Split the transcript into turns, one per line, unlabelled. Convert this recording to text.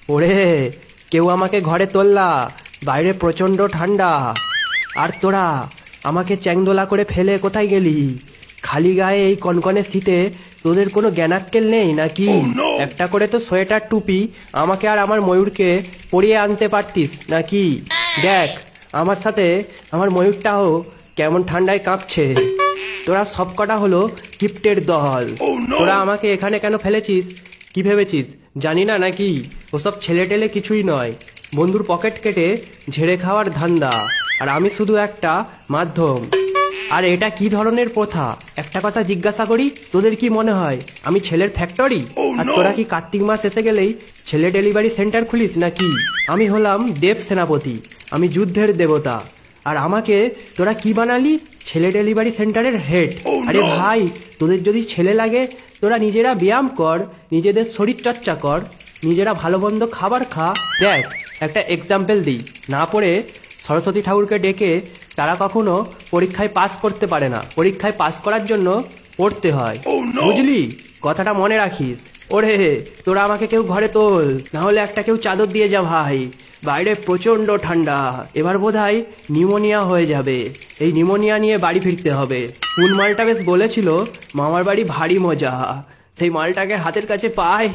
ওরে, কেউ আমাকে ঘরে তোললা, বাইরে প্রচন্ড ঠান্ডা। আর তোরা আমাকে চ্যাংদোলা করে ফেলে কোথায় গেলি? খালি গায়ে এই কনকনে শীতে তোদের কোনো জ্ঞানাক্কেল নেই নাকি? একটা করে তো সোয়েটার টুপি আমাকে আর আমার ময়ূরকে পরিয়ে আনতে পারতিস নাকি? দেখ, আমার সাথে আমার ময়ূরটাও কেমন ঠান্ডায় কাঁপছে। তোরা সবকটা হলো কিপ্টের দল। তোরা আমাকে এখানে কেন ফেলেছিস? কি ভেবেছিস জানি না নাকি? ওসব ছেলে টেলে কিছুই নয়, বন্ধুর পকেট কেটে ঝেড়ে খাওয়ার ধান্দা। আর আমি শুধু একটা মাধ্যম। আর এটা কি ধরনের প্রথা? একটা কথা জিজ্ঞাসা করি, তোদের কি মনে হয় আমি ছেলের ফ্যাক্টরি? আর তোরা কি কার্তিক মাস এসে গেলেই ছেলে ডেলিভারি সেন্টার খুলিস নাকি? আমি হলাম দেব সেনাপতি, আমি যুদ্ধের দেবতা। আর আমাকে তোরা কি বানালি? ছেলে ডেলিভারি সেন্টারের হেড। আরে ভাই, তোদের যদি ছেলে লাগে তোরা নিজেরা ব্যায়াম কর, নিজেদের শরীর চর্চা কর, নিজেরা ভালো মন্দ খাবার খা। দেখ, একটা এক্সাম্পল দিই, না পড়ে সরস্বতী ঠাকুরকে ডেকে তারা কখনো পরীক্ষায় পাস করতে পারে না। পরীক্ষায় পাস করার জন্য পড়তে হয়, বুঝলি? কথাটা মনে রাখিস। ওরে, তোরা আমাকে কেউ ঘরে তোল, না হলে একটা কেউ চাদর দিয়ে যা ভাই, বাইরে প্রচন্ড ঠান্ডা। এবার বোধহয় নিউমোনিয়া হয়ে যাবে। এই নিউমোনিয়া নিয়ে বাড়ি ফিরতে হবে। কোন মালটা বেশ বলেছিল মামার বাড়ি ভারী মজা, সেই মালটাকে হাতের কাছে পাই।